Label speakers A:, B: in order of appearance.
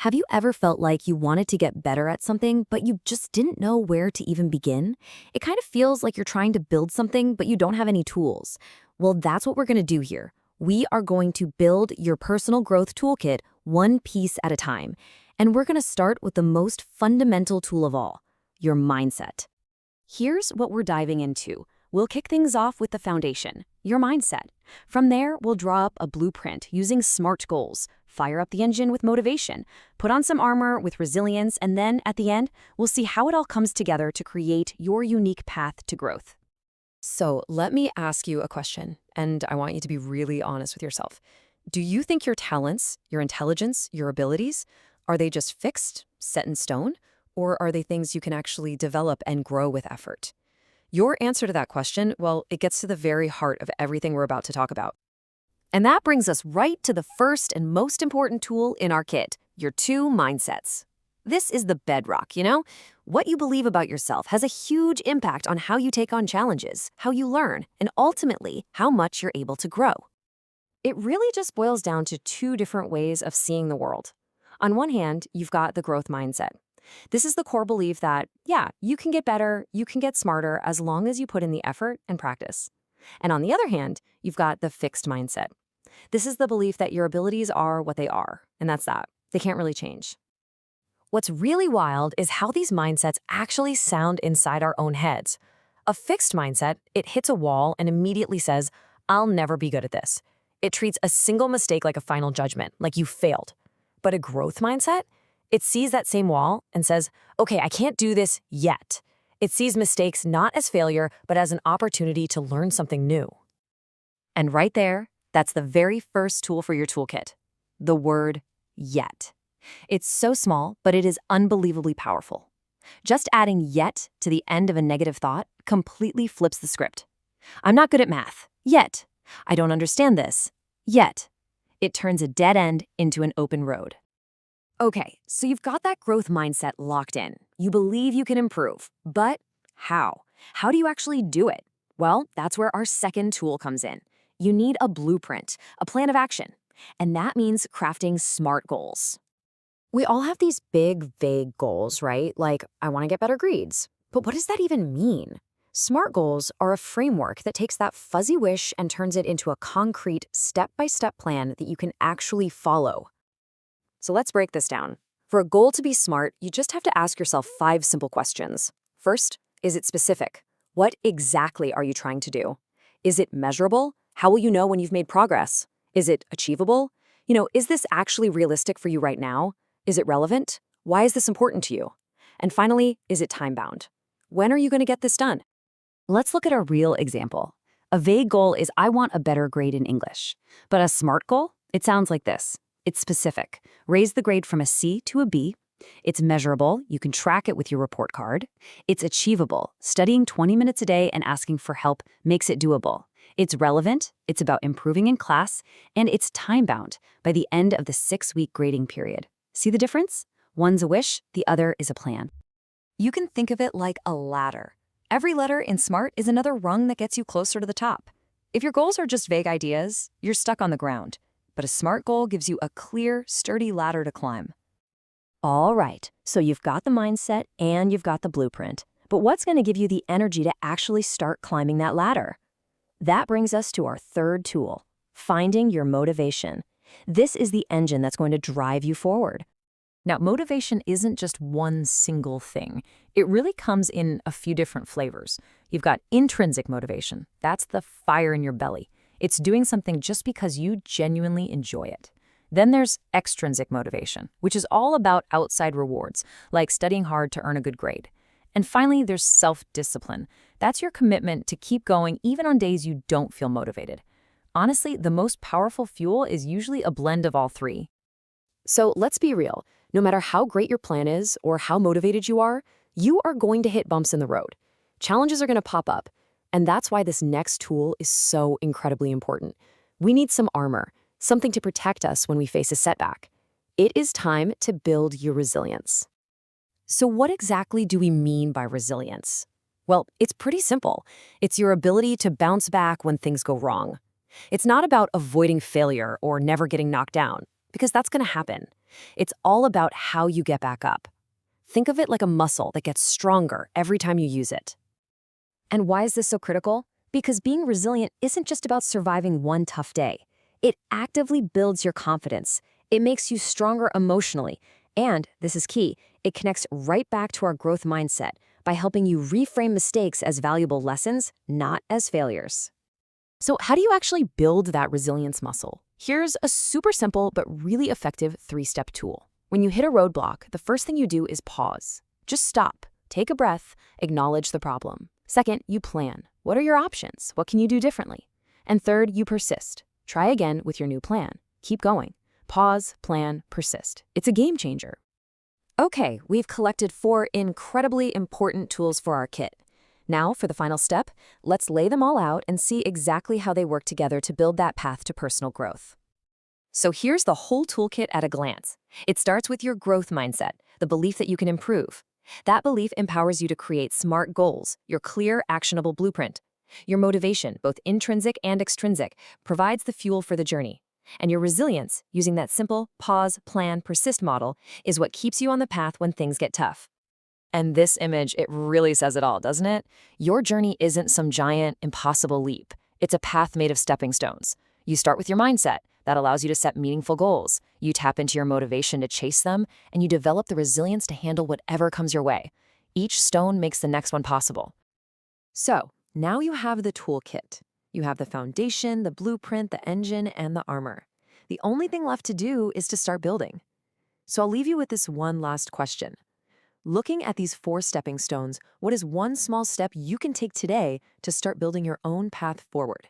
A: Have you ever felt like you wanted to get better at something, but you just didn't know where to even begin? It kind of feels like you're trying to build something, but you don't have any tools. Well, that's what we're going to do here. We are going to build your personal growth toolkit one piece at a time. And we're going to start with the most fundamental tool of all, your mindset. Here's what we're diving into. We'll kick things off with the foundation, your mindset. From there, we'll draw up a blueprint using SMART goals, fire up the engine with motivation, put on some armor with resilience, and then, at the end, we'll see how it all comes together to create your unique path to growth.
B: So let me ask you a question, and I want you to be really honest with yourself. Do you think your talents, your intelligence, your abilities, are they just fixed, set in stone, or are they things you can actually develop and grow with effort? Your answer to that question, well, it gets to the very heart of everything we're about to talk about. And that brings us right to the first and most important tool in our kit, your two mindsets. This is the bedrock, you know? What you believe about yourself has a huge impact on how you take on challenges, how you learn, and ultimately, how much you're able to grow. It really just boils down to two different ways of seeing the world. On one hand, you've got the growth mindset. This is the core belief that, yeah, you can get better, you can get smarter as long as you put in the effort and practice. And on the other hand, you've got the fixed mindset. This is the belief that your abilities are what they are, and that's that. They can't really change. What's really wild is how these mindsets actually sound inside our own heads. A fixed mindset, it hits a wall and immediately says, I'll never be good at this. It treats a single mistake like a final judgment, like you failed. But a growth mindset, it sees that same wall and says, okay, I can't do this yet. It sees mistakes not as failure, but as an opportunity to learn something new. And right there, that's the very first tool for your toolkit, the word yet. It's so small, but it is unbelievably powerful. Just adding yet to the end of a negative thought completely flips the script. I'm not good at math, yet. I don't understand this, yet. It turns a dead end into an open road. Okay, so you've got that growth mindset locked in. You believe you can improve, but how? How do you actually do it? Well, that's where our second tool comes in. You need a blueprint, a plan of action, and that means crafting SMART goals. We all have these big, vague goals, right? Like, I want to get better grades. But what does that even mean? SMART goals are a framework that takes that fuzzy wish and turns it into a concrete, step-by-step plan that you can actually follow. So let's break this down. For a goal to be SMART, you just have to ask yourself 5 simple questions. First, is it specific? What exactly are you trying to do? Is it measurable? How will you know when you've made progress? Is it achievable? Is this actually realistic for you right now? Is it relevant? Why is this important to you? And finally, is it time-bound? When are you going to get this done?
A: Let's look at a real example. A vague goal is I want a better grade in English. But a SMART goal, it sounds like this. It's specific. Raise the grade from a C to a B. It's measurable. You can track it with your report card. It's achievable. Studying 20 minutes a day and asking for help makes it doable. It's relevant. It's about improving in class. And it's time-bound by the end of the 6-week grading period. See the difference? One's a wish, the other is a plan.
B: You can think of it like a ladder. Every letter in SMART is another rung that gets you closer to the top. If your goals are just vague ideas, you're stuck on the ground. But a SMART goal gives you a clear, sturdy ladder to climb.
A: All right, so you've got the mindset and you've got the blueprint. But what's going to give you the energy to actually start climbing that ladder? That brings us to our third tool, finding your motivation. This is the engine that's going to drive you forward.
B: Now, motivation isn't just one single thing. It really comes in a few different flavors. You've got intrinsic motivation. That's the fire in your belly. It's doing something just because you genuinely enjoy it. Then there's extrinsic motivation, which is all about outside rewards, like studying hard to earn a good grade. And finally, there's self-discipline. That's your commitment to keep going even on days you don't feel motivated. Honestly, the most powerful fuel is usually a blend of all three. So let's be real. No matter how great your plan is or how motivated you are going to hit bumps in the road. Challenges are going to pop up. And that's why this next tool is so incredibly important. We need some armor, something to protect us when we face a setback. It is time to build your resilience. So what exactly do we mean by resilience? Well, it's pretty simple. It's your ability to bounce back when things go wrong. It's not about avoiding failure or never getting knocked down, because that's going to happen. It's all about how you get back up. Think of it like a muscle that gets stronger every time you use it.
A: And why is this so critical? Because being resilient isn't just about surviving one tough day. It actively builds your confidence. It makes you stronger emotionally. And, this is key, it connects right back to our growth mindset by helping you reframe mistakes as valuable lessons, not as failures.
B: So how do you actually build that resilience muscle? Here's a super simple but really effective 3-step tool. When you hit a roadblock, the first thing you do is pause. Just stop, take a breath, acknowledge the problem. Second, you plan. What are your options? What can you do differently? And third, you persist. Try again with your new plan. Keep going. Pause, plan, persist. It's a game changer.
A: Okay, we've collected 4 incredibly important tools for our kit. Now, for the final step, let's lay them all out and see exactly how they work together to build that path to personal growth. So here's the whole toolkit at a glance. It starts with your growth mindset, the belief that you can improve. That belief empowers you to create smart goals, your clear, actionable blueprint. Your motivation, both intrinsic and extrinsic, provides the fuel for the journey. And your resilience, using that simple pause, plan, persist model, is what keeps you on the path when things get tough. And this image, it really says it all, doesn't it? Your journey isn't some giant, impossible leap. It's a path made of stepping stones. You start with your mindset. That allows you to set meaningful goals. You tap into your motivation to chase them, and you develop the resilience to handle whatever comes your way. Each stone makes the next one possible. So, now you have the toolkit. You have the foundation, the blueprint, the engine, and the armor. The only thing left to do is to start building. So I'll leave you with this one last question. Looking at these 4 stepping stones, what is one small step you can take today to start building your own path forward?